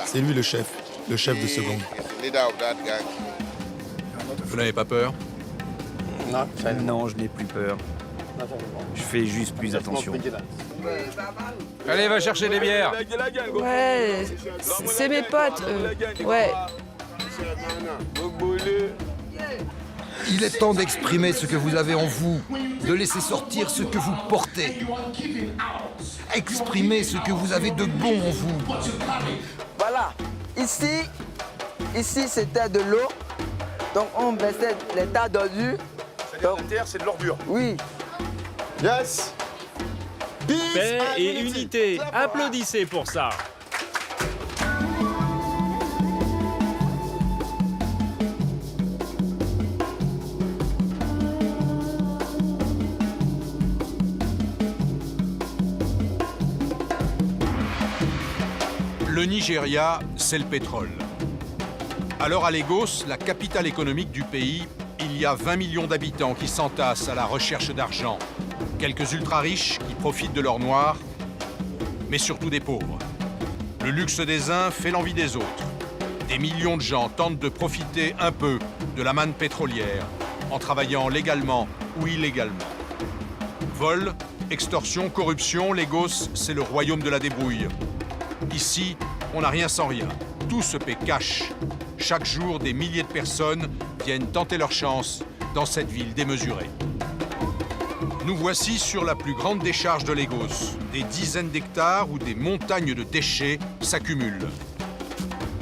C'est lui le chef de ce gang. Vous n'avez pas peur? Non, je n'ai plus peur. Je fais juste plus attention. Allez, va chercher des bières. Ouais, c'est mes potes, ouais. Il est temps d'exprimer ce que vous avez en vous, de laisser sortir ce que vous portez. Exprimez ce que vous avez de bon en vous. Voilà, ici c'était de l'eau, donc on baissait les tas d'ordures. La terre, c'est de l'ordure. Oui. Yes. Paix et unité. Applaudissez pour ça. Le Nigeria, c'est le pétrole. Alors à Lagos, la capitale économique du pays, il y a 20 millions d'habitants qui s'entassent à la recherche d'argent. Quelques ultra-riches qui profitent de l'or noir, mais surtout des pauvres. Le luxe des uns fait l'envie des autres. Des millions de gens tentent de profiter un peu de la manne pétrolière en travaillant légalement ou illégalement. Vol, extorsion, corruption, Lagos, c'est le royaume de la débrouille. Ici, on n'a rien sans rien. Tout se paie cash. Chaque jour, des milliers de personnes viennent tenter leur chance dans cette ville démesurée. Nous voici sur la plus grande décharge de Lagos. Des dizaines d'hectares où des montagnes de déchets s'accumulent.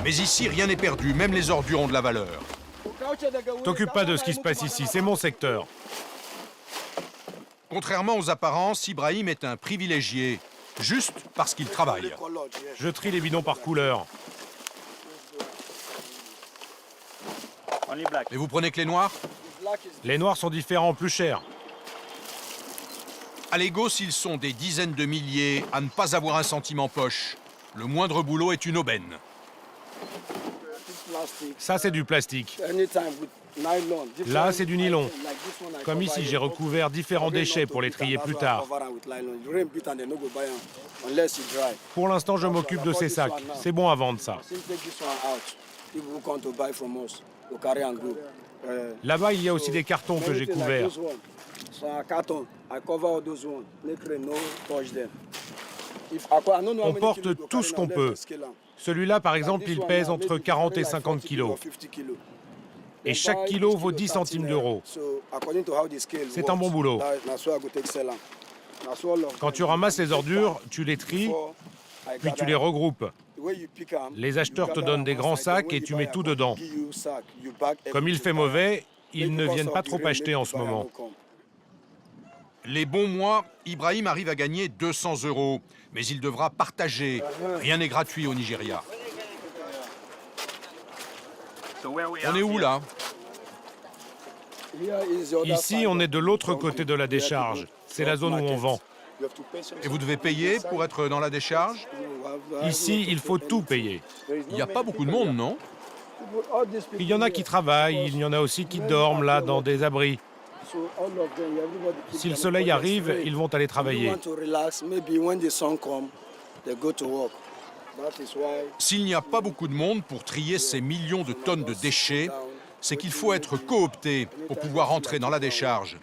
Mais ici, rien n'est perdu, même les ordures ont de la valeur. T'occupe pas de ce qui se passe ici, c'est mon secteur. Contrairement aux apparences, Ibrahim est un privilégié, juste parce qu'il travaille. Je trie les bidons par couleur. Et vous prenez que les noirs? Les noirs sont différents, plus chers. À Lagos, ils sont des dizaines de milliers à ne pas avoir un centime en poche. Le moindre boulot est une aubaine. Ça, c'est du plastique. Là, c'est du nylon. Comme ici, j'ai recouvert différents déchets pour les trier plus tard. Pour l'instant, je m'occupe de ces sacs. C'est bon à vendre, ça. Là-bas, il y a aussi des cartons que j'ai couverts. On porte tout ce qu'on peut. Celui-là, par exemple, il pèse entre 40 et 50 kilos. Et chaque kilo vaut 10 centimes d'euros. C'est un bon boulot. Quand tu ramasses les ordures, tu les tries, puis tu les regroupes. Les acheteurs te donnent des grands sacs et tu mets tout dedans. Comme il fait mauvais, ils ne viennent pas trop acheter en ce moment. Les bons mois, Ibrahim arrive à gagner 200 €. Mais il devra partager. Rien n'est gratuit au Nigeria. On est où, là? Ici, on est de l'autre côté de la décharge. C'est la zone où on vend. Et vous devez payer pour être dans la décharge? Ici, il faut tout payer. Il n'y a pas beaucoup de monde, non? Il y en a qui travaillent, il y en a aussi qui dorment là, dans des abris. Si le soleil arrive, ils vont aller travailler. S'il n'y a pas beaucoup de monde pour trier ces millions de tonnes de déchets, c'est qu'il faut être coopté pour pouvoir entrer dans la décharge.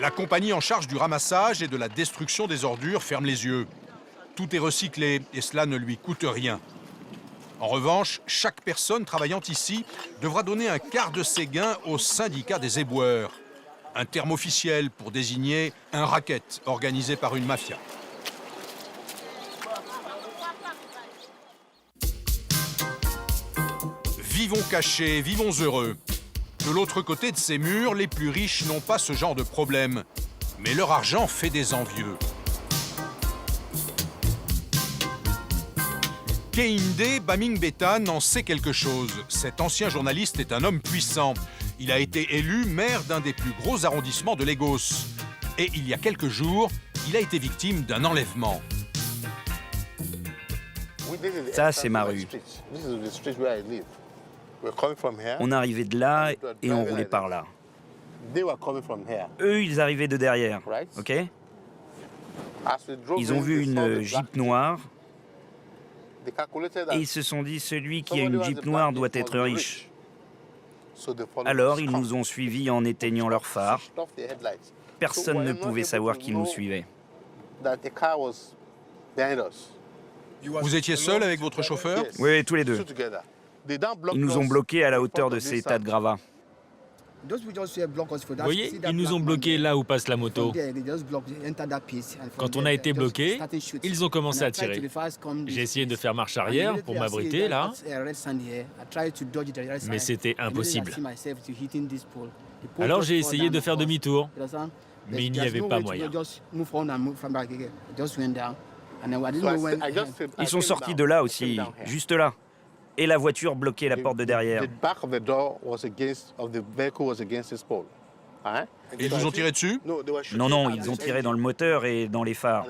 La compagnie en charge du ramassage et de la destruction des ordures ferme les yeux. Tout est recyclé et cela ne lui coûte rien. En revanche, chaque personne travaillant ici devra donner un quart de ses gains au syndicat des éboueurs, un terme officiel pour désigner un racket organisé par une mafia. Vivons cachés, vivons heureux. De l'autre côté de ces murs, les plus riches n'ont pas ce genre de problème, mais leur argent fait des envieux. Kehinde Baming-Betan en sait quelque chose. Cet ancien journaliste est un homme puissant. Il a été élu maire d'un des plus gros arrondissements de Lagos. Et il y a quelques jours, il a été victime d'un enlèvement. Ça, c'est ma rue. On arrivait de là et on roulait par là. Eux, ils arrivaient de derrière, ok? Ils ont vu une Jeep noire et ils se sont dit celui qui a une Jeep noire doit être riche. Alors ils nous ont suivis en éteignant leurs phares. Personne ne pouvait savoir qu'ils nous suivaient. Vous étiez seul avec votre chauffeur? Oui, tous les deux. Ils nous ont bloqués à la hauteur de ces tas de gravats. Vous voyez, ils nous ont bloqués là où passe la moto. Quand on a été bloqués, ils ont commencé à tirer. J'ai essayé de faire marche arrière pour m'abriter là, mais c'était impossible. Alors j'ai essayé de faire demi-tour, mais il n'y avait pas moyen. Ils sont sortis de là aussi, juste là. Et la voiture bloquait la porte de derrière. Et ils vous ont tiré dessus? Non, non, ils ont tiré dans le moteur et dans les phares.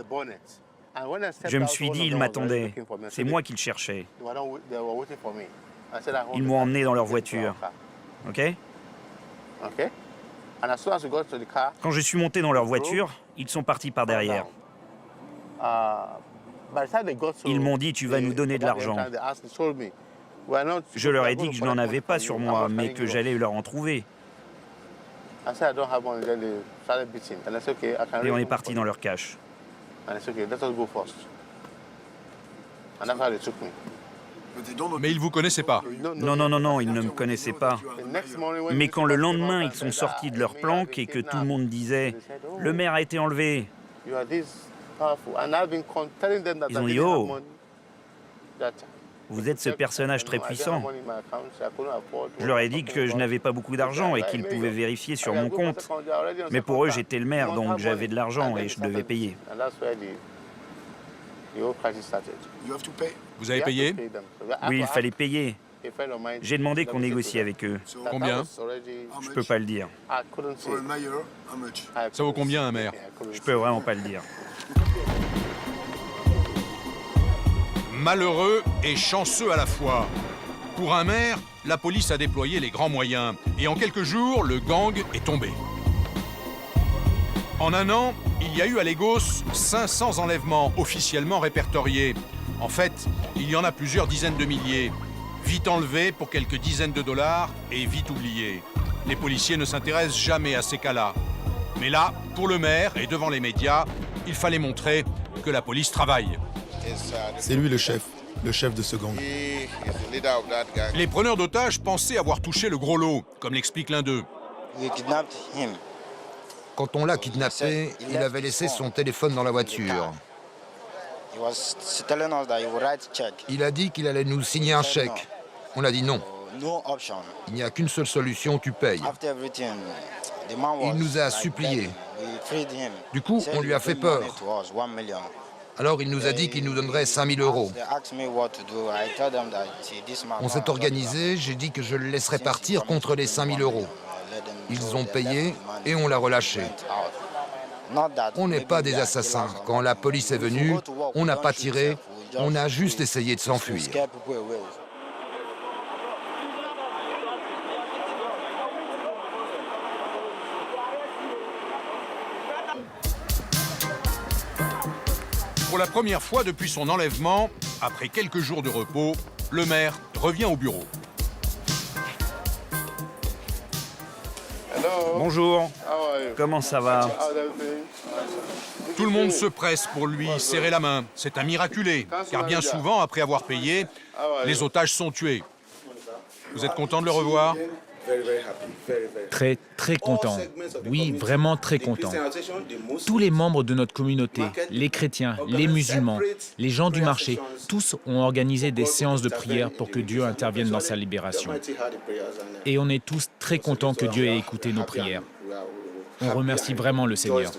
Je me suis dit, ils m'attendaient. C'est moi qu'ils cherchaient. Ils m'ont emmené dans leur voiture. OK? Quand je suis monté dans leur voiture, ils sont partis par derrière. Ils m'ont dit, tu vas nous donner de l'argent. Je leur ai dit que je n'en avais pas sur moi, mais que j'allais leur en trouver. Et on est parti dans leur cache. Mais ils ne vous connaissaient pas? Non, non, non, non, ils ne me connaissaient pas. Mais quand le lendemain, ils sont sortis de leur planque et que tout le monde disait « Le maire a été enlevé », ils ont dit « Oh, vous êtes ce personnage très puissant ». Je leur ai dit que je n'avais pas beaucoup d'argent et qu'ils pouvaient vérifier sur mon compte. Mais pour eux, j'étais le maire, donc j'avais de l'argent et je devais payer. Vous avez payé? Oui, il fallait payer. J'ai demandé qu'on négocie avec eux. Combien? Je peux pas le dire. Ça vaut combien un maire? Je peux vraiment pas le dire. Malheureux et chanceux à la fois. Pour un maire, la police a déployé les grands moyens. Et en quelques jours, le gang est tombé. En un an, il y a eu à Lagos 500 enlèvements officiellement répertoriés. En fait, il y en a plusieurs dizaines de milliers. Vite enlevés pour quelques dizaines de dollars et vite oubliés. Les policiers ne s'intéressent jamais à ces cas-là. Mais là, pour le maire et devant les médias, il fallait montrer que la police travaille. C'est lui le chef de ce gang. Les preneurs d'otages pensaient avoir touché le gros lot, comme l'explique l'un d'eux. Quand on l'a kidnappé, il avait laissé son téléphone dans la voiture. Il a dit qu'il allait nous signer un chèque. On a dit non. Il n'y a qu'une seule solution, tu payes. Il nous a suppliés. Du coup, on lui a fait peur. Alors il nous a dit qu'il nous donnerait 5 000 €. On s'est organisé, j'ai dit que je le laisserais partir contre les 5 000 €. Ils ont payé et on l'a relâché. On n'est pas des assassins. Quand la police est venue, on n'a pas tiré, on a juste essayé de s'enfuir. Pour la première fois depuis son enlèvement, après quelques jours de repos, le maire revient au bureau. Bonjour, comment ça va? Tout le monde se presse pour lui serrer la main. C'est un miraculé, car bien souvent, après avoir payé, les otages sont tués. Vous êtes content de le revoir? Très, très content. Oui, vraiment très content. Tous les membres de notre communauté, les chrétiens, les musulmans, les gens du marché, tous ont organisé des séances de prière pour que Dieu intervienne dans sa libération. Et on est tous très contents que Dieu ait écouté nos prières. On remercie vraiment le Seigneur.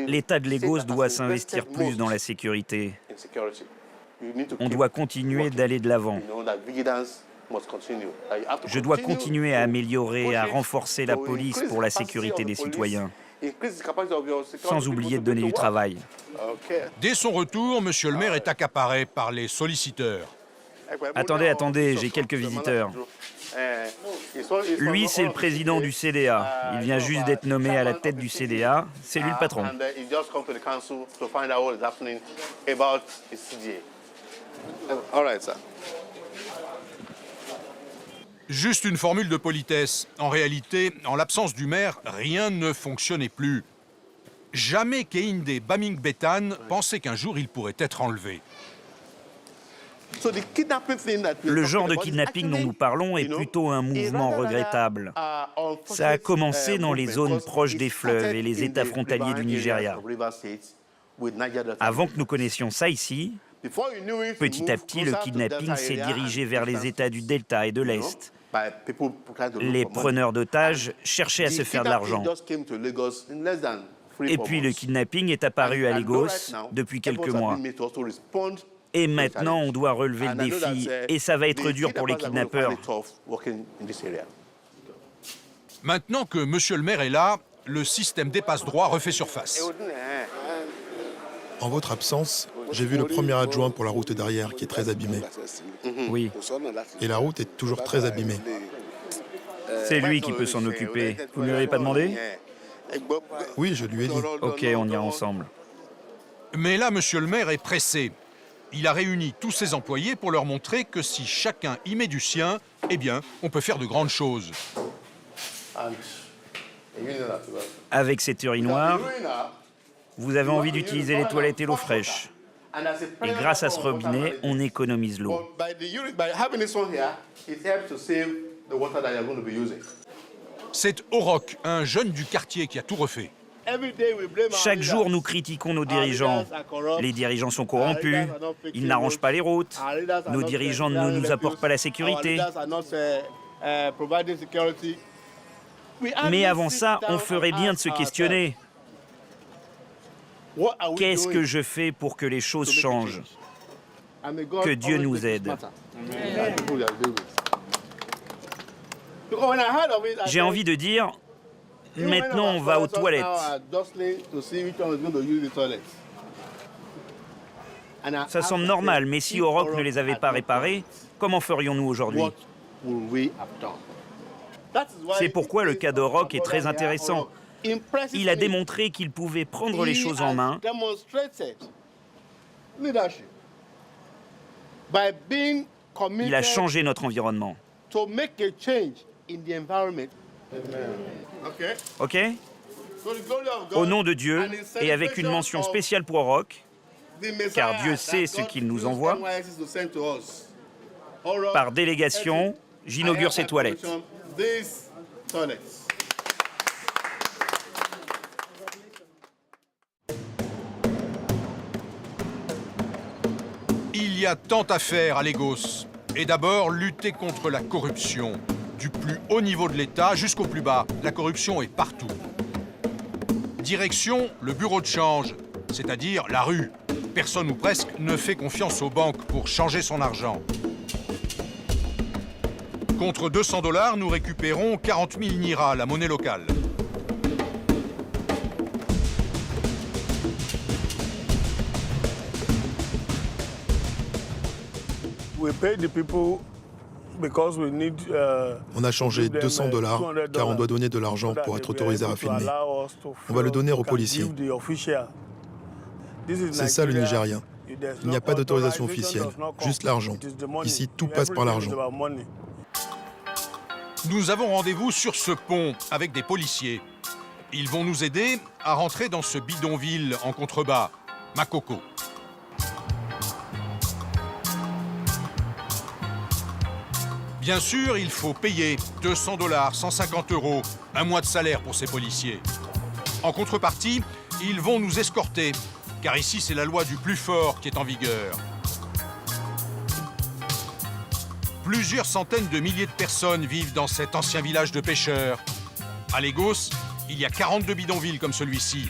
L'État de Lagos doit s'investir plus dans la sécurité. On doit continuer d'aller de l'avant. Je dois continuer à améliorer, à renforcer la police pour la sécurité des citoyens, sans oublier de donner du travail. Dès son retour, monsieur le maire est accaparé par les solliciteurs. Attendez, j'ai quelques visiteurs. Lui, c'est le président du CDA. Il vient juste d'être nommé à la tête du CDA. C'est lui le patron. Juste une formule de politesse. En réalité, en l'absence du maire, rien ne fonctionnait plus. Jamais Kehinde Bamingbetan pensait qu'un jour il pourrait être enlevé. Le genre de kidnapping dont nous parlons est plutôt un mouvement regrettable. Ça a commencé dans les zones proches des fleuves et les États frontaliers du Nigeria. Avant que nous connaissions ça ici, petit à petit, le kidnapping s'est dirigé vers les États du Delta et de l'Est. Les preneurs d'otages cherchaient à se faire de l'argent. Et puis le kidnapping est apparu à Lagos depuis quelques mois. Et maintenant, on doit relever le défi, et ça va être dur pour les kidnappeurs. Maintenant que Monsieur le maire est là, le système des passe-droits refait surface. En votre absence, j'ai vu le premier adjoint pour la route d'arrière qui est très abîmé. Oui. Et la route est toujours très abîmée. C'est lui qui peut s'en occuper. Vous ne lui avez pas demandé? Oui, je lui ai dit. Ok, on ira ensemble. Mais là, Monsieur le maire est pressé. Il a réuni tous ses employés pour leur montrer que si chacun y met du sien, eh bien, on peut faire de grandes choses. Avec cette urinoir, vous avez envie d'utiliser les toilettes et l'eau fraîche. Et grâce à ce robinet, on économise l'eau. C'est Orok, un jeune du quartier qui a tout refait. Chaque jour, nous critiquons nos dirigeants. Les dirigeants sont corrompus, ils n'arrangent pas les routes, nos dirigeants ne nous apportent pas la sécurité. Mais avant ça, on ferait bien de se questionner. Qu'est-ce que je fais pour que les choses changent? Que Dieu nous aide. J'ai envie de dire, maintenant on va aux toilettes. Ça semble normal, mais si Orok ne les avait pas réparés, comment ferions-nous aujourd'hui? C'est pourquoi le cas d'Orok est très intéressant. Il a démontré qu'il pouvait prendre les choses en main il a changé notre environnement. Ok? Au nom de Dieu, et avec une mention spéciale pour Orok, car Dieu sait ce qu'il nous envoie, par délégation, j'inaugure ces toilettes. Il y a tant à faire à Lagos. Et d'abord, lutter contre la corruption. Du plus haut niveau de l'État jusqu'au plus bas, la corruption est partout. Direction, le bureau de change, c'est-à-dire la rue. Personne ou presque ne fait confiance aux banques pour changer son argent. Contre 200 $, nous récupérons 40 000 Naira, la monnaie locale. On a changé 200 $ car on doit donner de l'argent pour être autorisé à filmer. On va le donner aux policiers. C'est ça le Nigérien. Il n'y a pas d'autorisation officielle, juste l'argent. Ici, tout passe par l'argent. Nous avons rendez-vous sur ce pont avec des policiers. Ils vont nous aider à rentrer dans ce bidonville en contrebas, Makoko. Bien sûr, il faut payer 200 $, 150 €, un mois de salaire pour ces policiers. En contrepartie, ils vont nous escorter, car ici, c'est la loi du plus fort qui est en vigueur. Plusieurs centaines de milliers de personnes vivent dans cet ancien village de pêcheurs. À Lagos, il y a 42 bidonvilles comme celui-ci.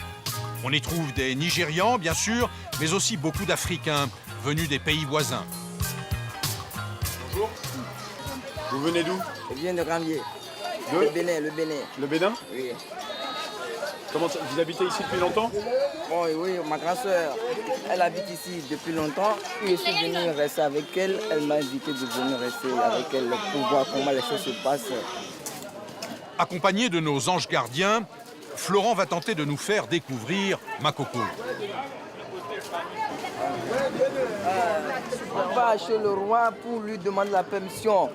On y trouve des Nigérians, bien sûr, mais aussi beaucoup d'Africains venus des pays voisins. Bonjour. Vous venez d'où? Je viens de Grambier. Le Bénin, le Bénin. Le Bénin? Oui. Vous habitez ici depuis longtemps? Oui, ma grand sœur, elle habite ici depuis longtemps. Puis je suis venu rester avec elle. Elle m'a invité de venir rester avec elle pour voir comment les choses se passent. Accompagné de nos anges gardiens, Florent va tenter de nous faire découvrir Makoko. On va chez le roi pour lui demander la permission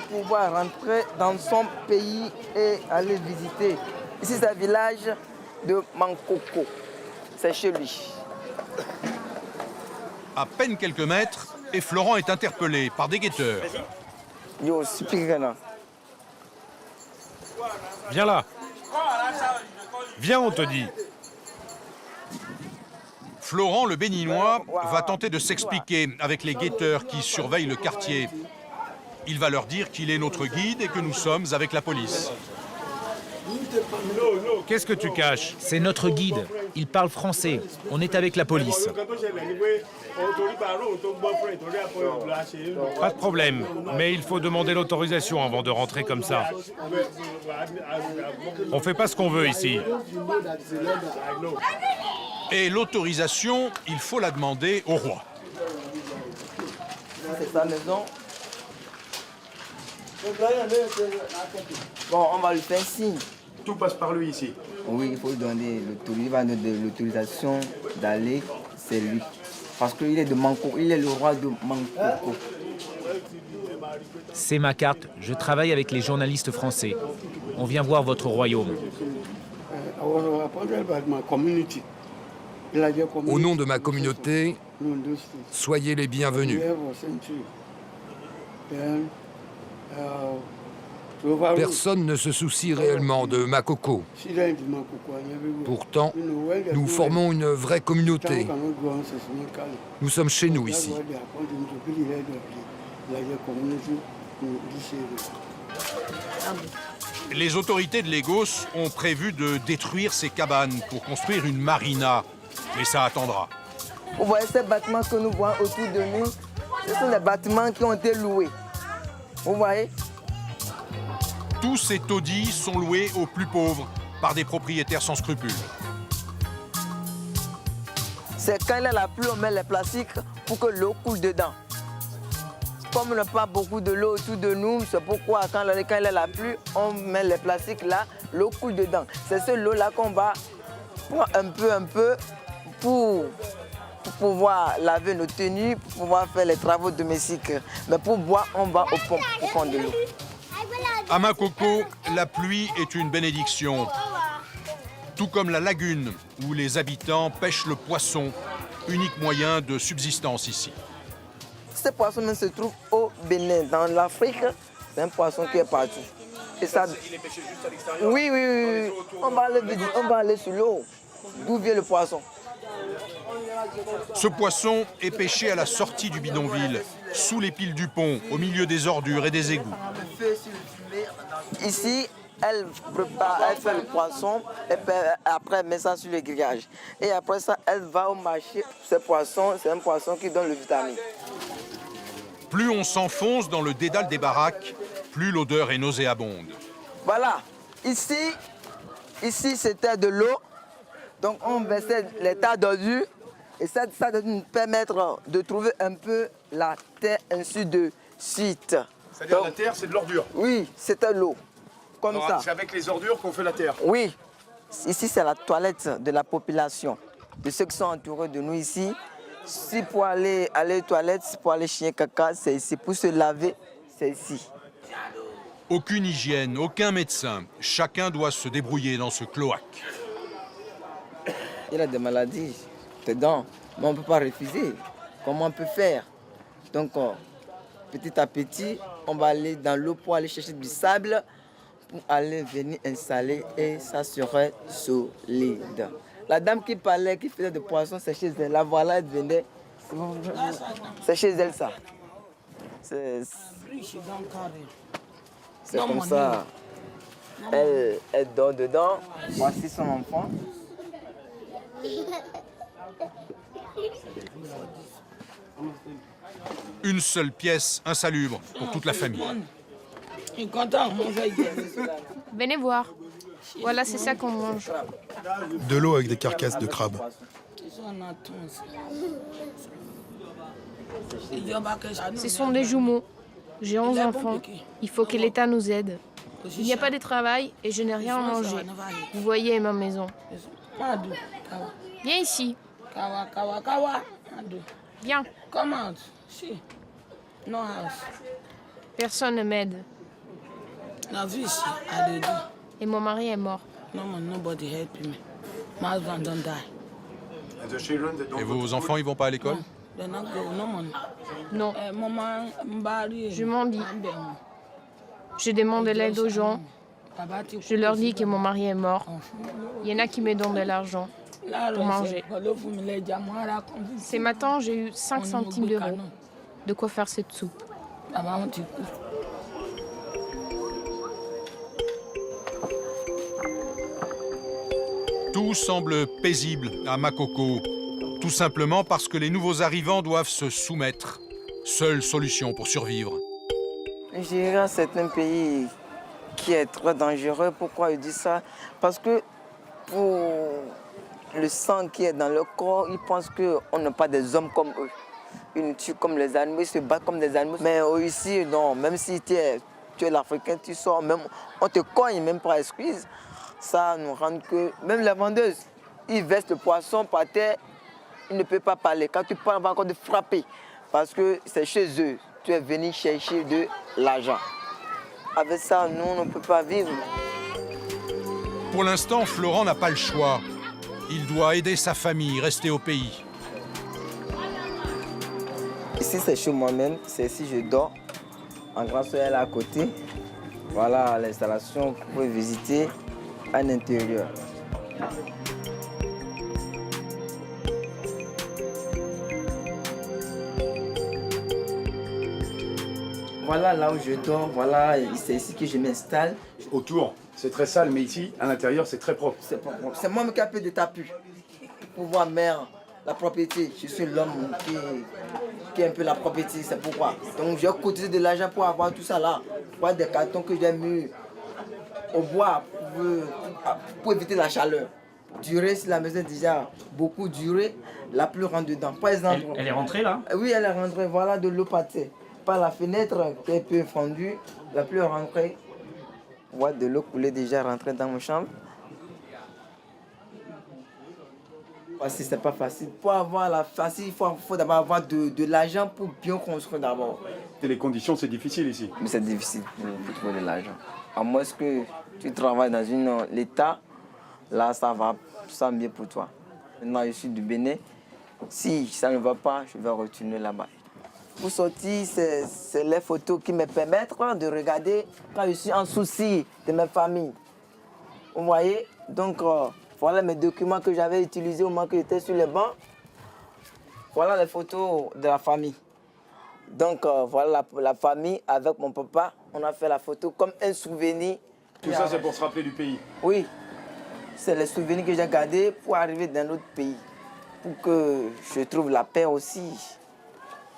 pour pouvoir rentrer dans son pays et aller visiter. Ici, c'est le village de Makoko. C'est chez lui. À peine quelques mètres, et Florent est interpellé par des guetteurs. Yo, speaker. Viens là. Viens, on te dit. Florent, le béninois, va tenter de s'expliquer avec les guetteurs qui surveillent le quartier. Il va leur dire qu'il est notre guide et que nous sommes avec la police. Qu'est-ce que tu caches? C'est notre guide. Il parle français. On est avec la police. Pas de problème, mais il faut demander l'autorisation avant de rentrer comme ça. On fait pas ce qu'on veut ici. Et l'autorisation, il faut la demander au roi. C'est sa maison. Bon, on va lui faire signe. Tout passe par lui ici. Oui, il faut lui donner l'autorisation d'aller, c'est lui. Parce qu'il est de Makoko, il est le roi de Makoko. C'est ma carte. Je travaille avec les journalistes français. On vient voir votre royaume. Au nom de ma communauté, soyez les bienvenus. Personne ne se soucie réellement de Makoko. Pourtant, nous formons une vraie communauté. Nous sommes chez nous ici. Les autorités de Lagos ont prévu de détruire ces cabanes pour construire une marina. Mais ça attendra. Vous voyez ces bâtiments que nous voyons autour de nous, ce sont des bâtiments qui ont été loués. Vous voyez? Tous ces taudis sont loués aux plus pauvres par des propriétaires sans scrupules. C'est quand il y a la pluie, on met les plastiques pour que l'eau coule dedans. Comme on n'a pas beaucoup de l'eau autour de nous, c'est pourquoi quand il y a la pluie, on met les plastiques là, l'eau coule dedans. C'est cette eau-là qu'on va prendre un peu pour pouvoir laver nos tenues, pour pouvoir faire les travaux domestiques. Mais pour boire, on va aux pompes pour prendre de l'eau. À Makoko, la pluie est une bénédiction. Tout comme la lagune, où les habitants pêchent le poisson, unique moyen de subsistance ici. Ce poisson même se trouve au Bénin. Dans l'Afrique, c'est un poisson qui est partout. Et ça... Il est pêché juste à l'extérieur? Oui. On va aller sur l'eau. D'où vient le poisson? Ce poisson est pêché à la sortie du bidonville, sous les piles du pont, au milieu des ordures et des égouts. Ici, elle fait le poisson, et après elle met ça sur le grillage. Et après ça, elle va au marché. Ce poisson, c'est un poisson qui donne le vitamine. Plus on s'enfonce dans le dédale des baraques, plus l'odeur est nauséabonde. Voilà, ici c'était de l'eau. Donc on versait les tas d'ordures. Et ça doit nous permettre de trouver un peu la terre ainsi de suite. C'est-à-dire la terre, c'est de l'ordure? Oui, c'était l'eau. Comme alors, ça. C'est avec les ordures qu'on fait la terre? Oui. Ici, c'est la toilette de la population, de ceux qui sont entourés de nous ici. Si pour aller aux toilettes, pour aller chier caca, c'est ici. Pour se laver, c'est ici. Aucune hygiène, aucun médecin. Chacun doit se débrouiller dans ce cloaque. Il a des maladies dedans, mais on ne peut pas refuser. Comment on peut faire? Donc, petit à petit, on va aller dans l'eau pour aller chercher du sable, pour aller venir installer et ça serait solide. La dame qui parlait, qui faisait des poissons, c'est chez elle. La voilà, elle venait. C'est chez elle, ça. C'est comme ça. Elle dort dedans. Voici son enfant. Une seule pièce insalubre pour toute la famille. Venez voir. Voilà, c'est ça qu'on mange. De l'eau avec des carcasses de crabes. Ce sont des jumeaux. J'ai 11 enfants. Il faut que l'État nous aide. Il n'y a pas de travail et je n'ai rien à manger. Vous voyez ma maison. Viens ici. Viens. Personne ne m'aide. Et mon mari est mort. Et vos enfants, ils vont pas à l'école? Non. Je m'en dis. Je demande de l'aide aux gens. Je leur dis que mon mari est mort. Il y en a qui me donnent de l'argent pour manger. Ce matin, j'ai eu 5 centimes d'euros. De quoi faire cette soupe. Tout semble paisible à Makoko, tout simplement parce que les nouveaux arrivants doivent se soumettre. Seule solution pour survivre. Nigeria, c'est un pays qui est très dangereux. Pourquoi je dis ça? Parce que pour le sang qui est dans leur corps, ils pensent qu'on n'est pas des hommes comme eux. Ils nous tuent comme les animaux, ils se battent comme des animaux. Mais ici, non, même si tu es l'Africain, tu sors, même, on te cogne même par excuse. Ça nous rend que même les vendeuses, ils versent le poisson par terre, ils ne peuvent pas parler. Quand tu parles, on va encore te frapper. Parce que c'est chez eux, tu es venu chercher de l'argent. Avec ça, nous, on ne peut pas vivre. Pour l'instant, Florent n'a pas le choix. Il doit aider sa famille, rester au pays. Ici, c'est chez moi-même, c'est ici que je dors. En grand soleil, elle est à côté. Voilà l'installation que vous pouvez visiter à l'intérieur. Voilà là où je dors, voilà, c'est ici que je m'installe. Autour, c'est très sale, mais ici, à l'intérieur, c'est très propre. C'est pas propre. C'est moi qui ai un peu de tapis pour voir la propriété. Je suis l'homme qui est un peu la propriété, c'est pourquoi. Donc j'ai cotisé de l'argent pour avoir tout ça là. Pour des cartons que j'ai mis au bois pour éviter la chaleur. Durer, si la maison est déjà beaucoup duré, la pluie rentre dedans. Par exemple, Elle est rentrée là? Oui, elle est rentrée. Voilà de l'eau passée. Par la fenêtre qui est un peu fendue, la pluie est rentrée. On voit de l'eau couler déjà rentrer dans ma chambre. Parce que c'est pas facile. Pour avoir la facile, il faut d'abord avoir de l'argent pour bien construire d'abord. Et les conditions, c'est difficile ici. Mais c'est difficile pour trouver de l'argent. À moins que tu travailles dans l'État, là ça va mieux pour toi. Maintenant je suis du Bénin. Si ça ne va pas, je vais retourner là-bas. Pour sortir, c'est les photos qui me permettent de regarder quand je suis en souci de ma famille. Vous voyez? Donc voilà mes documents que j'avais utilisés au moment que j'étais sur les bancs. Voilà les photos de la famille. Donc voilà la famille avec mon papa. On a fait la photo comme un souvenir. Tout ça, c'est pour se rappeler du pays? Oui. C'est les souvenirs que j'ai gardés pour arriver dans notre pays. Pour que je trouve la paix aussi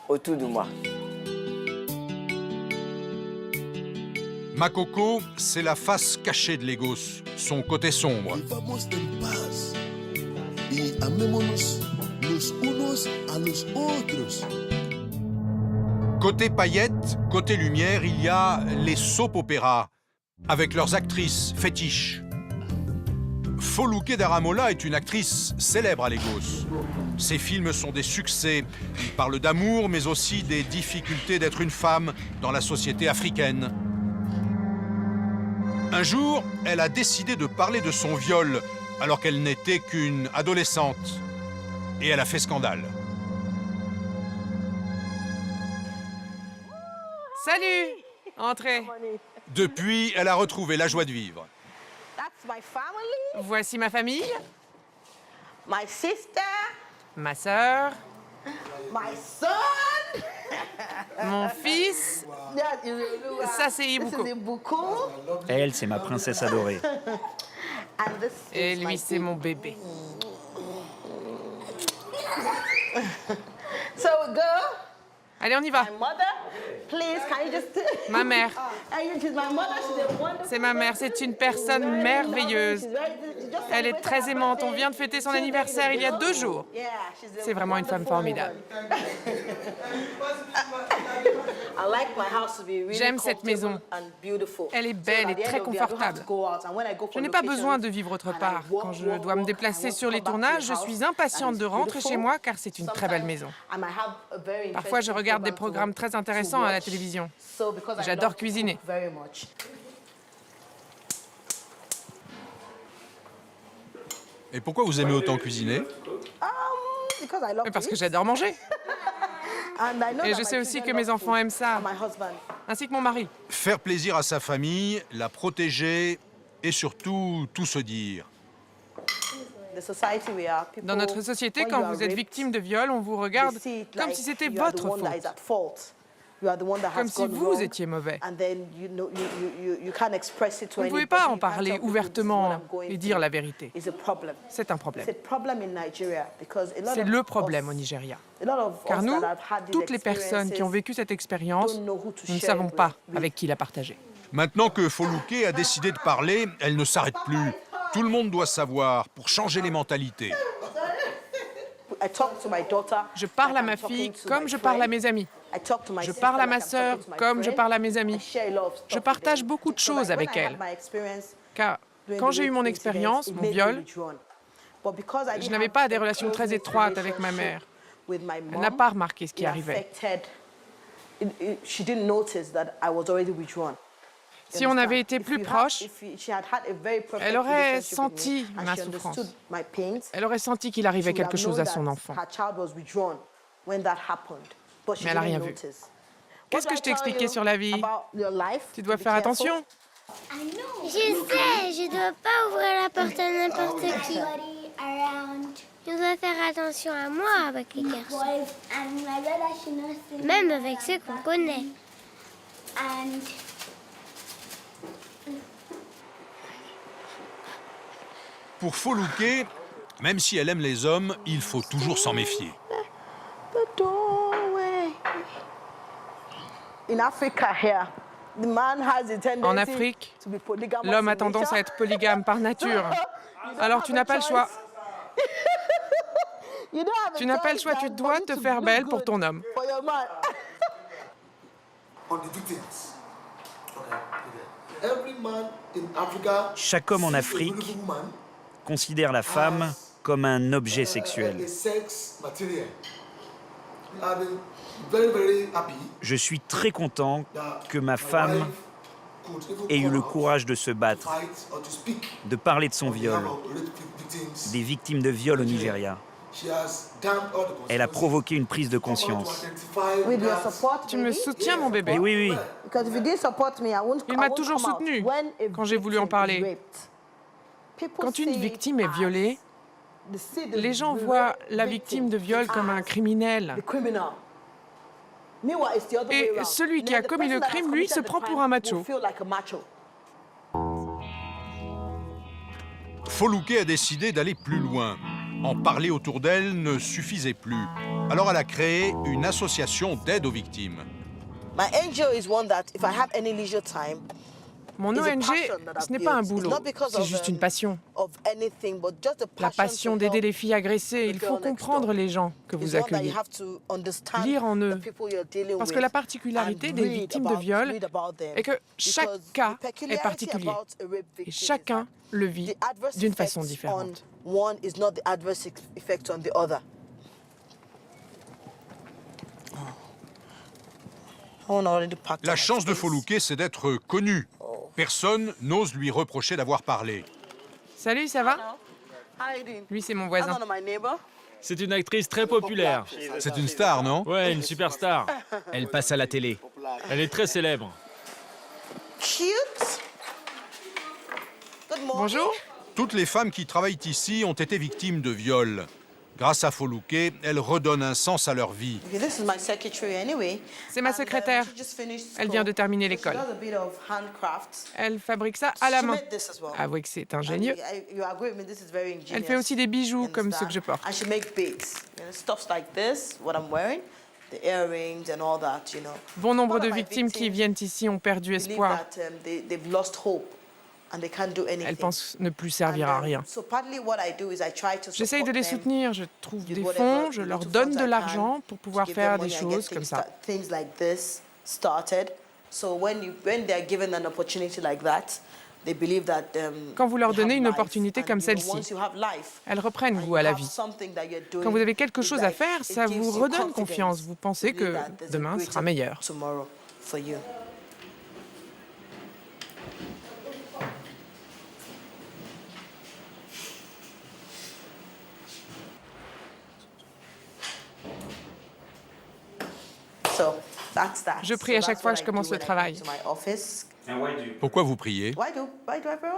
autour de moi. Makoko, c'est la face cachée de Lagos, son côté sombre. Côté paillettes, côté lumière, il y a les soap-opéras, avec leurs actrices fétiches. Foluke Daramola est une actrice célèbre à Lagos. Ses films sont des succès. Il parle d'amour, mais aussi des difficultés d'être une femme dans la société africaine. Un jour, elle a décidé de parler de son viol, alors qu'elle n'était qu'une adolescente. Et elle a fait scandale. Salut! Entrez. Depuis, elle a retrouvé la joie de vivre. Voici ma famille. My sister. Ma sœur. My son. Mon fils. Ça, c'est Ibuko. Elle, c'est ma princesse adorée. Et lui, c'est mon bébé. So we go. Allez, on y va. My mother, please, can you just... Ma mère. C'est ma mère, c'est une personne merveilleuse. Elle est très aimante. On vient de fêter son anniversaire il y a 2 jours. C'est vraiment une femme formidable. J'aime cette maison. Elle est belle et très confortable. Je n'ai pas besoin de vivre autre part. Quand je dois me déplacer sur les tournages, je suis impatiente de rentrer chez moi car c'est une très belle maison. Parfois, je regarde des programmes très intéressants à la télévision. J'adore cuisiner. Et pourquoi vous aimez autant cuisiner? Parce que j'adore manger. Et je sais aussi que mes enfants aiment ça, ainsi que mon mari. Faire plaisir à sa famille, la protéger et surtout tout se dire. Dans notre société, quand vous êtes victime de viol, on vous regarde comme si c'était votre faute. Comme si vous étiez mauvais. Vous ne pouvez pas en parler ouvertement et dire la vérité. C'est un problème. C'est le problème au Nigeria. Car nous, toutes les personnes qui ont vécu cette expérience, nous ne savons pas avec qui la partager. Maintenant que Foluke a décidé de parler, elle ne s'arrête plus. Tout le monde doit savoir pour changer les mentalités. Je parle à ma fille comme je parle à mes amis. Je parle à ma sœur comme je parle à mes amis. Je partage beaucoup de choses avec elle. Car quand j'ai eu mon expérience, mon viol, je n'avais pas des relations très étroites avec ma mère. Elle n'a pas remarqué ce qui arrivait. Si on avait été plus proche, elle aurait senti ma souffrance. Elle aurait senti qu'il arrivait quelque chose à son enfant. Mais elle n'a rien vu. Qu'est-ce que je t'ai expliqué sur la vie? Tu dois faire attention. Je sais, je ne dois pas ouvrir la porte à n'importe qui. Je dois faire attention à moi avec les garçons. Même avec ceux qu'on connaît. Pour Foluke, même si elle aime les hommes, il faut toujours s'en méfier. En Afrique, l'homme a tendance à être polygame par nature. Alors tu n'as pas le choix. Tu n'as pas le choix, tu dois te faire belle pour ton homme. Chaque homme en Afrique considère la femme comme un objet sexuel. Je suis très content que ma femme ait eu le courage de se battre, de parler de son viol, des victimes de viol au Nigeria. Elle a provoqué une prise de conscience. Tu me soutiens, mon bébé? Oui. Il m'a toujours soutenu quand j'ai voulu en parler. Quand une victime est violée, les gens voient la victime de viol comme un criminel. Et celui qui a commis le crime, lui, se prend pour un macho. Foluke a décidé d'aller plus loin. En parler autour d'elle ne suffisait plus. Alors elle a créé une association d'aide aux victimes. Mon ONG, ce n'est pas un boulot, c'est juste une passion. La passion d'aider les filles agressées. Il faut comprendre les gens que vous accueillez, lire en eux. Parce que la particularité des victimes de viol est que chaque cas est particulier. Et chacun le vit d'une façon différente. La chance de Foluke, c'est d'être connu. Personne n'ose lui reprocher d'avoir parlé. Salut, ça va? Lui, c'est mon voisin. C'est une actrice très populaire. C'est une star, non? Ouais, une superstar. Elle passe à la télé. Elle est très célèbre. Bonjour. Toutes les femmes qui travaillent ici ont été victimes de viol. Grâce à Foluke, elles redonnent un sens à leur vie. C'est ma secrétaire. Elle vient de terminer l'école. Elle fabrique ça à la main. Avouez que c'est ingénieux. Elle fait aussi des bijoux comme ceux que je porte. Bon nombre de victimes qui viennent ici ont perdu espoir. Elles pensent ne plus servir à rien. J'essaye de les soutenir, je trouve des fonds, je leur donne de l'argent pour pouvoir faire des choses comme ça. Quand vous leur donnez une opportunité comme celle-ci, elles reprennent goût à la vie. Quand vous avez quelque chose à faire, ça vous redonne confiance. Vous pensez que demain sera meilleur. Je prie à chaque fois que je commence le travail. Pourquoi vous priez?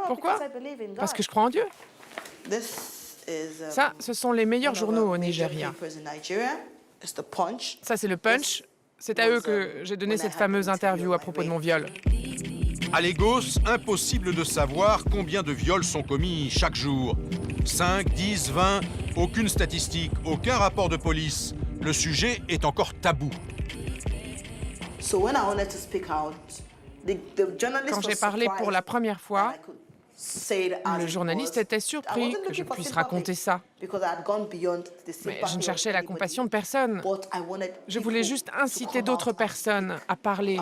Pourquoi? Parce que je crois en Dieu. Ça, ce sont les meilleurs journaux au Nigeria. Ça, c'est le Punch. C'est à eux que j'ai donné cette fameuse interview à propos de mon viol. À Lagos, impossible de savoir combien de viols sont commis chaque jour. 5, 10, 20, aucune statistique, aucun rapport de police. Le sujet est encore tabou. Quand j'ai parlé pour la première fois, le journaliste était surpris que je puisse raconter ça. Mais je ne cherchais la compassion de personne. Je voulais juste inciter d'autres personnes à parler.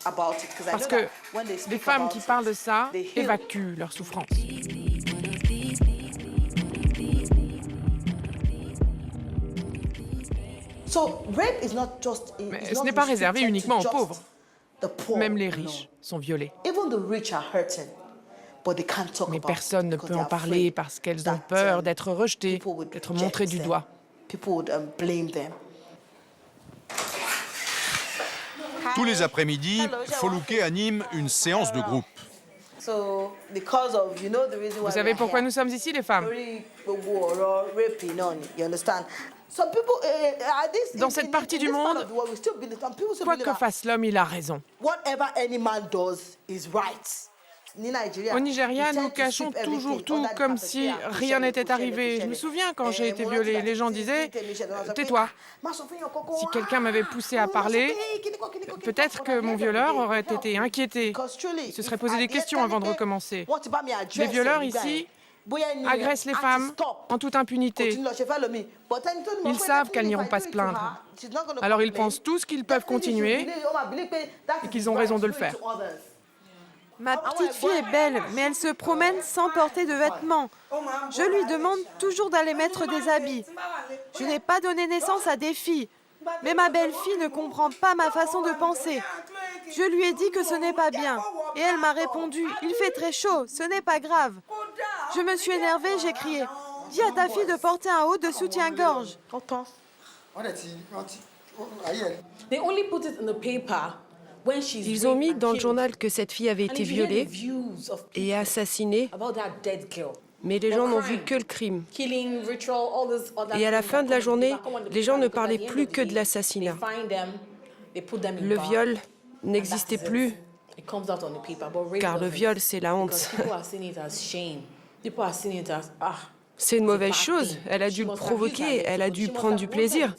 Parce que les femmes qui parlent de ça évacuent leur souffrance. Mais ce n'est pas réservé uniquement aux pauvres. Même les riches sont violés. Mais personne ne peut en parler parce qu'elles ont peur d'être rejetées, d'être montrées du doigt. Tous les après-midi, Foluke anime une séance de groupe. Vous savez pourquoi nous sommes ici, les femmes? Dans cette partie du monde, quoi que fasse l'homme, il a raison. Au Nigeria, nous cachons toujours tout comme si rien n'était arrivé. Je me souviens quand j'ai été violée, les gens disaient « Tais-toi ». Si quelqu'un m'avait poussé à parler, peut-être que mon violeur aurait été inquiété. Il se serait posé des questions avant de recommencer. Les violeurs ici agressent les femmes en toute impunité. Ils savent qu'elles n'iront pas se plaindre. Alors ils pensent tous qu'ils peuvent continuer et qu'ils ont raison de le faire. Ma petite fille est belle, mais elle se promène sans porter de vêtements. Je lui demande toujours d'aller mettre des habits. Je n'ai pas donné naissance à des filles, mais ma belle-fille ne comprend pas ma façon de penser. Je lui ai dit que ce n'est pas bien, et elle m'a répondu « Il fait très chaud, ce n'est pas grave ». Je me suis énervée, j'ai crié « Dis à ta fille de porter un haut de soutien-gorge ». Ils ont mis dans le journal que cette fille avait été violée et assassinée, mais les gens n'ont vu que le crime. Et à la fin de la journée, les gens ne parlaient plus que de l'assassinat. Le viol n'existait plus, car le viol, c'est la honte. C'est une mauvaise chose, elle a dû le provoquer, elle a dû prendre du plaisir.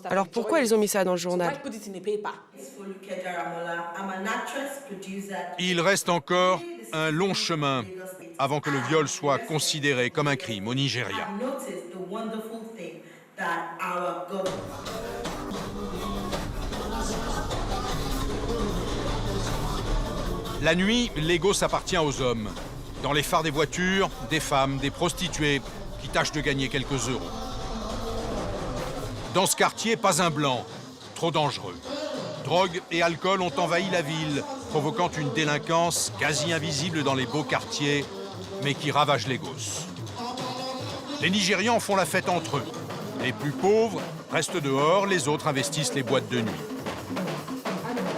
Alors pourquoi ils ont mis ça dans le journal? Il reste encore un long chemin avant que le viol soit considéré comme un crime au Nigeria. La nuit, Lagos appartient aux hommes. Dans les phares des voitures, des femmes, des prostituées qui tâchent de gagner quelques euros. Dans ce quartier, pas un blanc, trop dangereux. Drogue et alcool ont envahi la ville, provoquant une délinquance quasi invisible dans les beaux quartiers, mais qui ravage Lagos. Les Nigérians font la fête entre eux. Les plus pauvres restent dehors, les autres investissent les boîtes de nuit.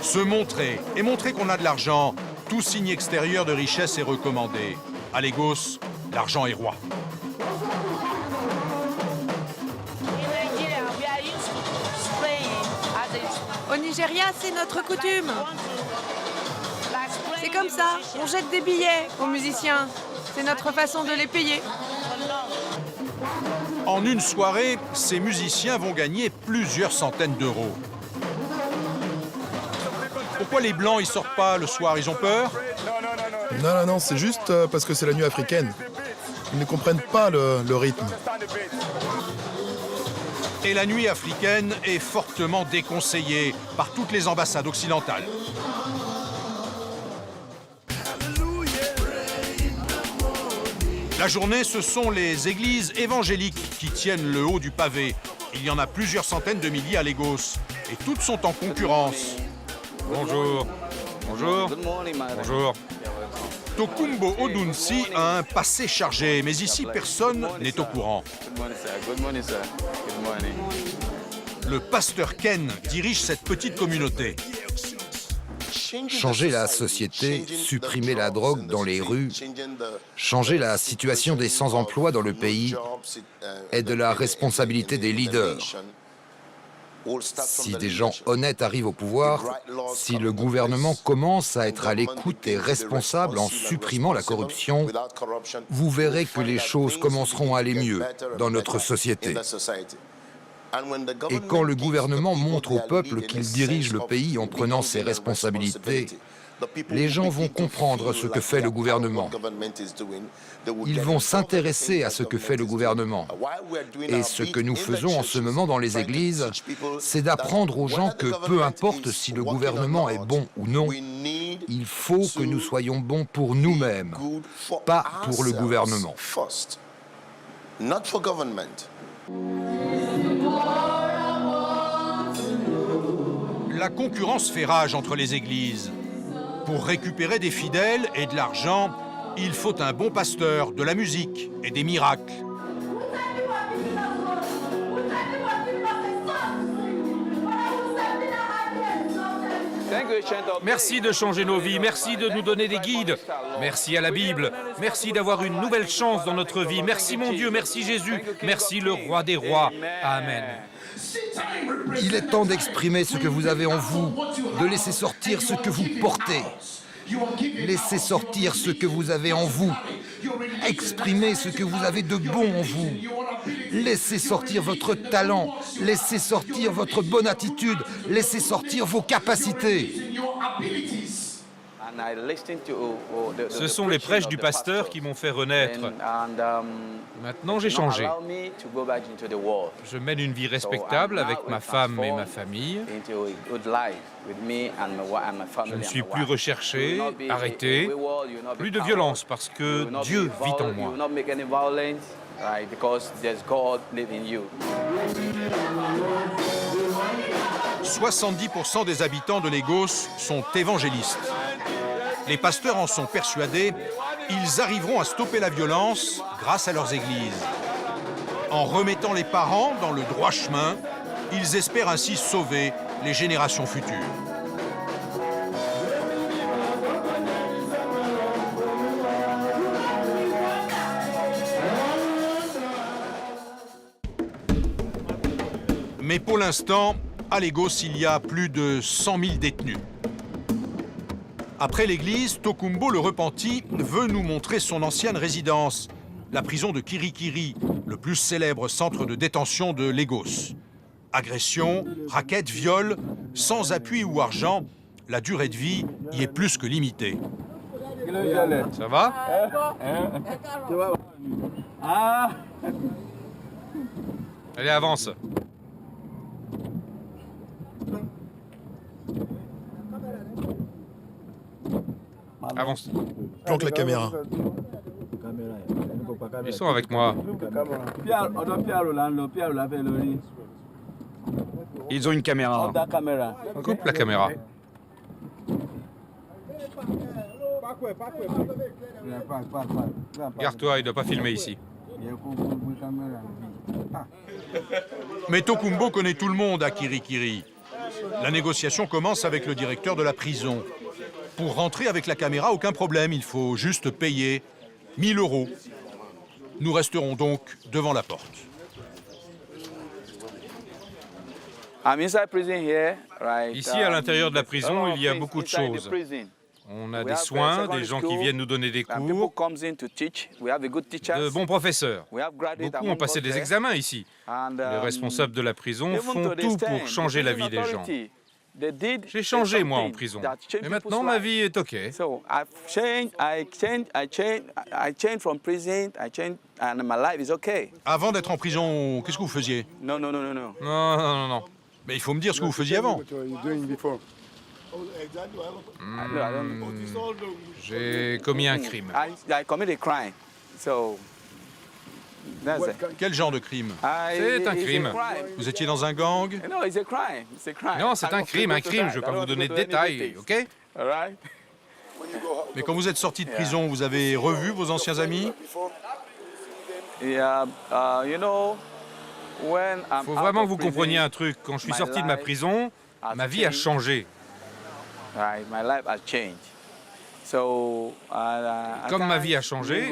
Se montrer et montrer qu'on a de l'argent, tout signe extérieur de richesse est recommandé. À Lagos, l'argent est roi. Au Nigeria, c'est notre coutume. C'est comme ça, on jette des billets aux musiciens. C'est notre façon de les payer. En une soirée, ces musiciens vont gagner plusieurs centaines d'euros. Pourquoi les Blancs ils sortent pas le soir? Ils ont peur? Non, c'est juste parce que c'est la nuit africaine. Ils ne comprennent pas le rythme. Et la nuit africaine est fortement déconseillée par toutes les ambassades occidentales. La journée, ce sont les églises évangéliques qui tiennent le haut du pavé. Il y en a plusieurs centaines de milliers à Lagos. Et toutes sont en concurrence. Bonjour. Bonjour. Bonjour. Tokumbo Odunsi a un passé chargé, mais ici, personne n'est au courant. Le pasteur Ken dirige cette petite communauté. Changer la société, supprimer la drogue dans les rues, changer la situation des sans-emploi dans le pays est de la responsabilité des leaders. Si des gens honnêtes arrivent au pouvoir, si le gouvernement commence à être à l'écoute et responsable en supprimant la corruption, vous verrez que les choses commenceront à aller mieux dans notre société. Et quand le gouvernement montre au peuple qu'il dirige le pays en prenant ses responsabilités, les gens vont comprendre ce que fait le gouvernement. Ils vont s'intéresser à ce que fait le gouvernement. Et ce que nous faisons en ce moment dans les églises, c'est d'apprendre aux gens que peu importe si le gouvernement est bon ou non, il faut que nous soyons bons pour nous-mêmes, pas pour le gouvernement. La concurrence fait rage entre les églises. Pour récupérer des fidèles et de l'argent, il faut un bon pasteur, de la musique et des miracles. Merci de changer nos vies, merci de nous donner des guides, merci à la Bible, merci d'avoir une nouvelle chance dans notre vie, merci mon Dieu, merci Jésus, merci le Roi des rois. Amen. Il est temps d'exprimer ce que vous avez en vous, de laisser sortir ce que vous portez. Laissez sortir ce que vous avez en vous. Exprimez ce que vous avez de bon en vous. Laissez sortir votre talent. Laissez sortir votre bonne attitude. Laissez sortir vos capacités. Ce sont les prêches du pasteur qui m'ont fait renaître. Maintenant, j'ai changé. Je mène une vie respectable avec ma femme et ma famille. Je ne suis plus recherché, arrêté. Plus de violence parce que Dieu vit en moi. 70% des habitants de Lagos sont évangélistes. Les pasteurs en sont persuadés, ils arriveront à stopper la violence grâce à leurs églises. En remettant les parents dans le droit chemin, ils espèrent ainsi sauver les générations futures. Mais pour l'instant, à Lagos, il y a plus de 100 000 détenus. Après l'église, Tokumbo le repenti veut nous montrer son ancienne résidence, la prison de Kirikiri, le plus célèbre centre de détention de Lagos. Agression, raquettes, viols, sans appui ou argent, la durée de vie y est plus que limitée. Ça va? Allez, avance. Avance. Planque la caméra. Ils sont avec moi. Ils ont une caméra. Coupe la caméra. Garde-toi, il ne doit pas filmer ici. Mais Tokumbo connaît tout le monde à Kirikiri. La négociation commence avec le directeur de la prison. Pour rentrer avec la caméra, aucun problème, il faut juste payer 1 000 €. Nous resterons donc devant la porte. Ici, à l'intérieur de la prison, il y a beaucoup de choses. On a des soins, des gens qui viennent nous donner des cours, de bons professeurs. Beaucoup ont passé des examens ici. Les responsables de la prison font tout pour changer la vie des gens. J'ai changé, moi, en prison. Et maintenant, ma vie est OK. Avant d'être en prison, qu'est-ce que vous faisiez? Non. Mais il faut me dire ce que vous faisiez avant. J'ai commis un crime. Quel genre de crime? C'est un crime. Vous étiez dans un gang? Non, c'est un crime. Je ne vais pas vous donner de détails, OK? Mais quand vous êtes sorti de prison, vous avez revu vos anciens amis? Il faut vraiment que vous compreniez un truc. Quand je suis sorti de ma prison, ma vie a changé. Comme ma vie a changé,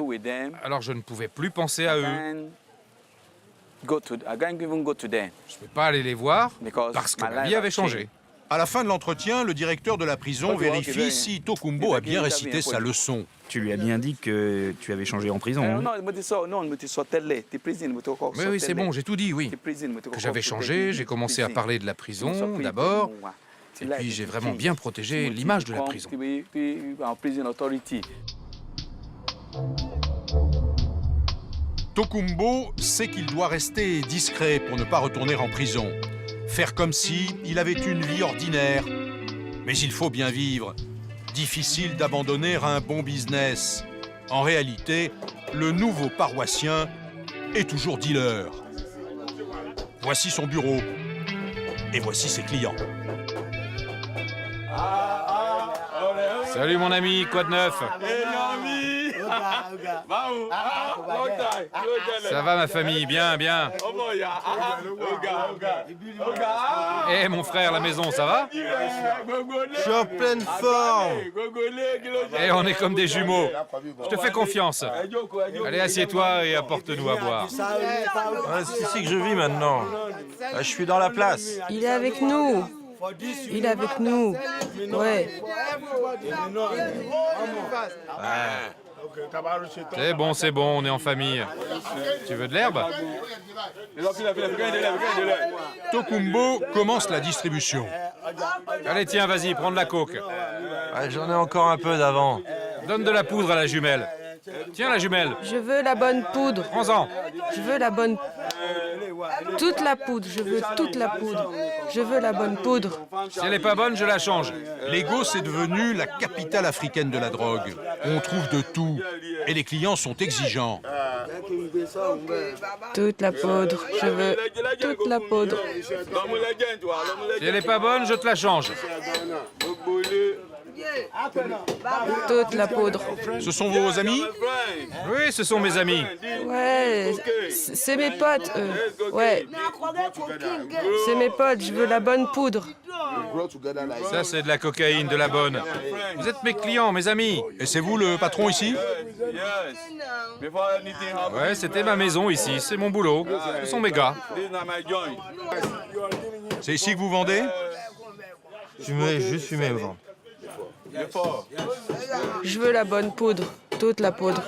alors je ne pouvais plus penser à eux. Je ne peux pas aller les voir parce que ma vie avait changé. À la fin de l'entretien, le directeur de la prison vérifie si Tokumbo a bien récité sa leçon. Tu lui as bien dit que tu avais changé en prison. Hein? Mais oui, c'est bon, j'ai tout dit, oui. Que j'avais changé, j'ai commencé à parler de la prison d'abord. Et puis j'ai vraiment bien protégé l'image de la prison. Tokumbo sait qu'il doit rester discret pour ne pas retourner en prison. Faire comme si il avait une vie ordinaire. Mais il faut bien vivre. Difficile d'abandonner un bon business. En réalité, le nouveau paroissien est toujours dealer. Voici son bureau. Et voici ses clients. Salut mon ami, quoi de neuf? Ça va ma famille, bien. Eh mon frère, la maison, ça va? Je suis en pleine forme. Eh, on est comme des jumeaux. Je te fais confiance. Allez, assieds-toi et apporte-nous à boire. C'est ici que je vis maintenant. Je suis dans la place. Il est avec nous. Ouais. C'est bon, on est en famille. Tu veux de l'herbe? Tokumbo commence la distribution. Allez, tiens, vas-y, prends de la coke. J'en ai encore un peu d'avant. Donne de la poudre à la jumelle. Tiens, la jumelle. Je veux la bonne poudre. Prends-en. Je veux la bonne... Toute la poudre, je veux toute la poudre. Je veux la bonne poudre. Si elle n'est pas bonne, je la change. Lagos est devenue la capitale africaine de la drogue. On trouve de tout. Et les clients sont exigeants. Toute la poudre, je veux toute la poudre. Si elle n'est pas bonne, je te la change. Toute la poudre. Ce sont vos amis? Oui, ce sont mes amis. Ouais, c'est mes potes, ouais. C'est mes potes, je veux la bonne poudre. Ça, c'est de la cocaïne, de la bonne. Vous êtes mes clients, mes amis. Et c'est vous le patron ici? Ouais, c'était ma maison ici, c'est mon boulot. Ce sont mes gars. C'est ici que vous vendez? Juste fumer au vent. Je veux la bonne poudre, toute la poudre.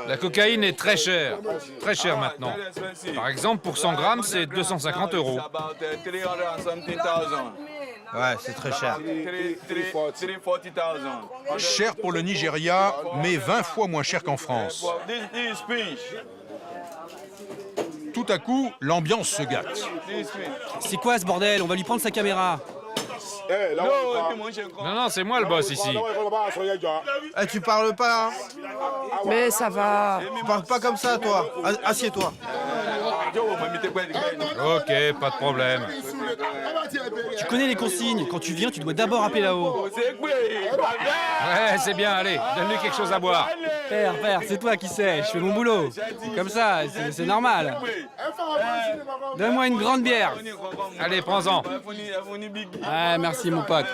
La cocaïne est très chère maintenant. Par exemple, pour 100 grammes, c'est 250 €. Ouais, c'est très cher. Cher pour le Nigeria, mais 20 fois moins cher qu'en France. Tout à coup, l'ambiance se gâte. C'est quoi ce bordel? On va lui prendre sa caméra. Non, c'est moi le boss ici. Tu parles pas, hein? Mais ça va. Tu parles pas comme ça, toi. Assieds-toi. Ok, pas de problème. Tu connais les consignes. Quand tu viens, tu dois d'abord appeler là-haut. Ouais, c'est bien, allez, donne-lui quelque chose à boire. Père, c'est toi qui sais, je fais mon boulot. Comme ça, c'est normal. Donne-moi une grande bière. Allez, prends-en. Ouais, merci mon pote.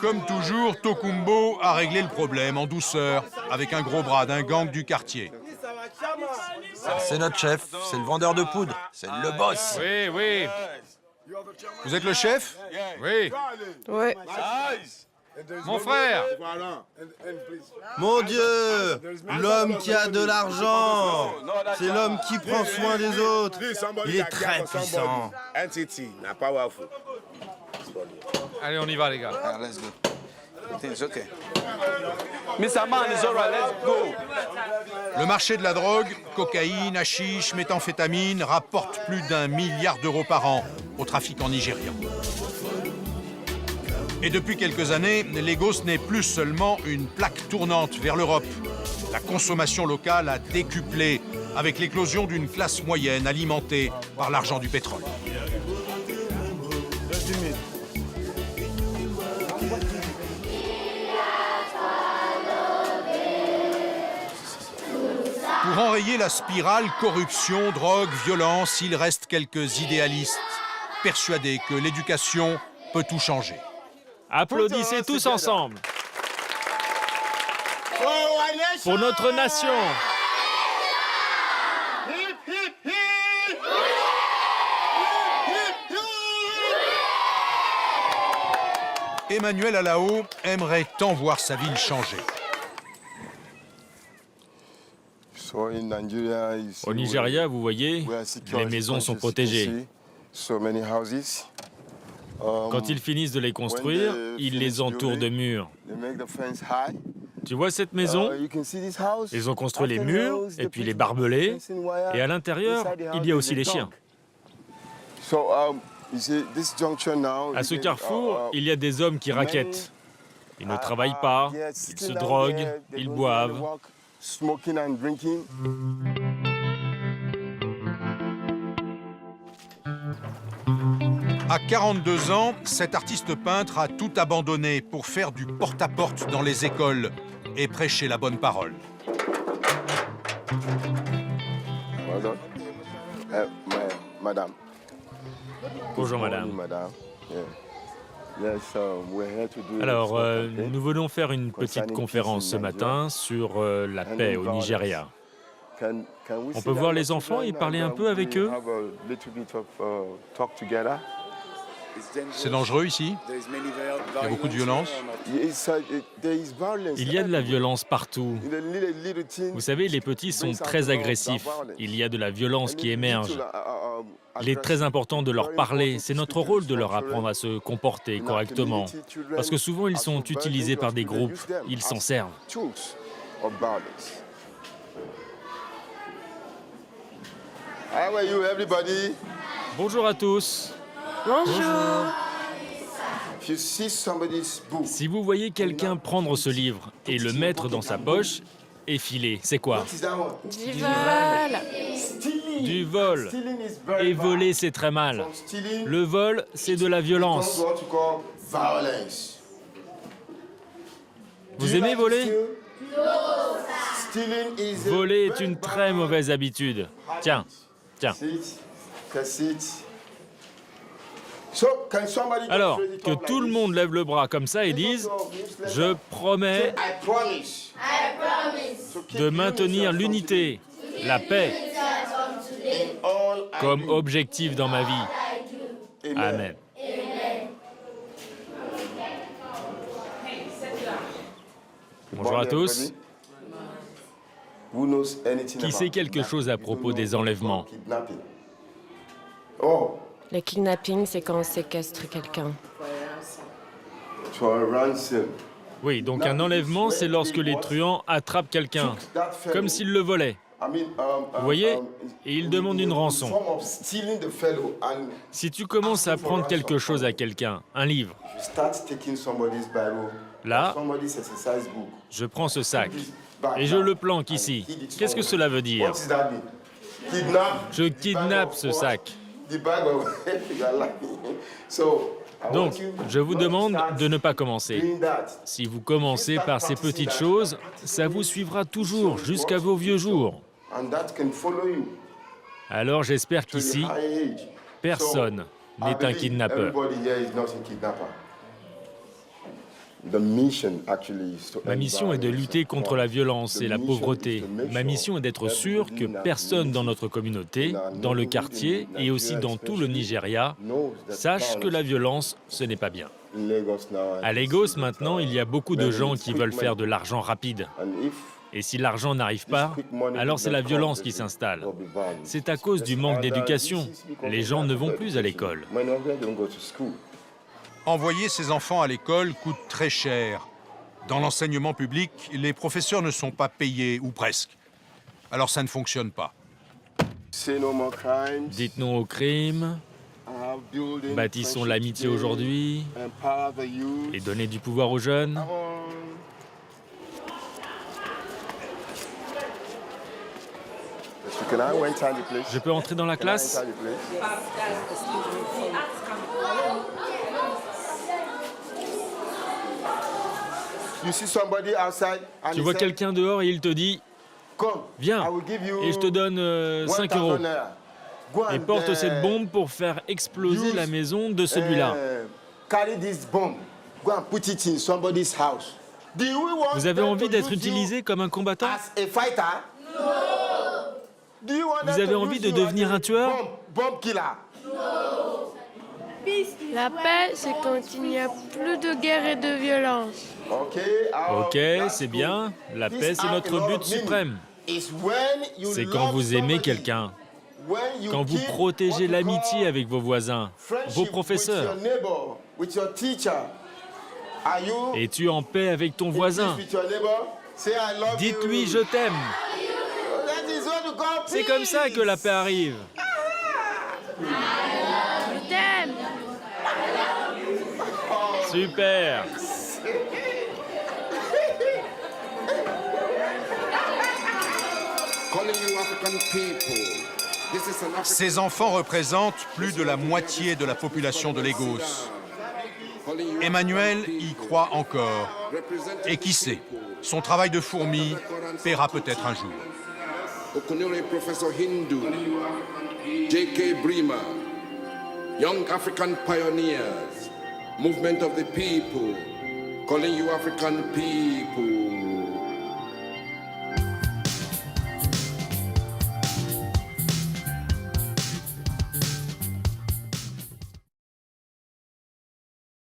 Comme toujours, Tokumbo a réglé le problème en douceur, avec un gros bras d'un gang du quartier. C'est notre chef, c'est le vendeur de poudre, c'est le boss. Oui. Vous êtes le chef? Oui. Ouais. Mon frère. Mon Dieu, l'homme qui a de l'argent, c'est l'homme qui prend soin des autres. Il est très puissant. Allez, on y va, les gars. Let's go. Le marché de la drogue, cocaïne, hashish, méthamphétamine, rapporte plus d'1 milliard d'euros par an au trafic en Nigeria. Et depuis quelques années, Lagos n'est plus seulement une plaque tournante vers l'Europe. La consommation locale a décuplé avec l'éclosion d'une classe moyenne alimentée par l'argent du pétrole. Pour enrayer la spirale corruption, drogue, violence, il reste quelques idéalistes persuadés que l'éducation peut tout changer. Applaudissez tous ensemble. Pour notre nation. Emmanuel Alao aimerait tant voir sa ville changer. Au Nigeria, vous voyez, les maisons sont protégées. Quand ils finissent de les construire, ils les entourent de murs. Tu vois cette maison? Ils ont construit les murs et puis les barbelés. Et à l'intérieur, il y a aussi les chiens. À ce carrefour, il y a des hommes qui raquettent. Ils ne travaillent pas, ils se droguent, ils boivent. À 42 ans, cet artiste peintre a tout abandonné pour faire du porte-à-porte dans les écoles et prêcher la bonne parole. Madame. Bonjour madame. Alors, nous venons faire une petite conférence ce matin sur la paix au Nigeria. On peut voir les enfants et parler un peu avec eux? C'est dangereux ici? Il y a beaucoup de violence? Il y a de la violence partout. Vous savez, les petits sont très agressifs. Il y a de la violence qui émerge. Il est très important de leur parler. C'est notre rôle de leur apprendre à se comporter correctement. Parce que souvent, ils sont utilisés par des groupes. Ils s'en servent. Bonjour à tous. Bonjour. Si vous voyez quelqu'un prendre ce livre et le mettre dans sa poche et filer, c'est quoi? Du vol. Du vol. Et voler, c'est très mal. Le vol, c'est de la violence. Vous aimez voler? Voler est une très mauvaise habitude. Tiens, tiens. Alors, que tout le monde lève le bras comme ça et dise « Je promets de maintenir l'unité, la paix, comme objectif dans ma vie. Amen. » Bonjour à tous. Qui sait quelque chose à propos des enlèvements? Le kidnapping, c'est quand on séquestre quelqu'un. Oui, donc un enlèvement, c'est lorsque les truands attrapent quelqu'un, comme s'ils le volaient. Vous voyez? Et ils demandent une rançon. Si tu commences à prendre quelque chose à quelqu'un, un livre, là, je prends ce sac et je le planque ici. Qu'est-ce que cela veut dire? Je kidnappe ce sac. Donc, je vous demande de ne pas commencer. Si vous commencez par ces petites choses, ça vous suivra toujours jusqu'à vos vieux jours. Alors j'espère qu'ici, personne n'est un kidnappeur. Ma mission est de lutter contre la violence et la pauvreté. Ma mission est d'être sûr que personne dans notre communauté, dans le quartier et aussi dans tout le Nigeria, sache que la violence, ce n'est pas bien. À Lagos, maintenant, il y a beaucoup de gens qui veulent faire de l'argent rapide. Et si l'argent n'arrive pas, alors c'est la violence qui s'installe. C'est à cause du manque d'éducation. Les gens ne vont plus à l'école. Envoyer ses enfants à l'école coûte très cher. Dans l'enseignement public, les professeurs ne sont pas payés, ou presque. Alors ça ne fonctionne pas. Dites non au crime, bâtissons l'amitié aujourd'hui et donnez du pouvoir aux jeunes. Je peux entrer dans la classe ? Tu vois quelqu'un dehors et il te dit « Viens, et je te donne 5 €. Et porte cette bombe pour faire exploser la maison de celui-là. » Vous avez envie d'être utilisé comme un combattant ? Vous avez envie de devenir un tueur ? La paix, c'est quand il n'y a plus de guerre et de violence. Ok, c'est bien. La paix, c'est notre but suprême. C'est quand vous aimez quelqu'un, quand vous protégez l'amitié avec vos voisins, vos professeurs. Es-tu en paix avec ton voisin? Dites-lui « je t'aime ». C'est comme ça que la paix arrive. Je t'aime. Super. Ces enfants représentent plus de la moitié de la population de Lagos. Emmanuel y croit encore. Et qui sait, son travail de fourmi paiera peut-être un jour. Okunure Professor Hindu, J.K. Bremer, Young African Pioneers, Movement of the People, calling you African people.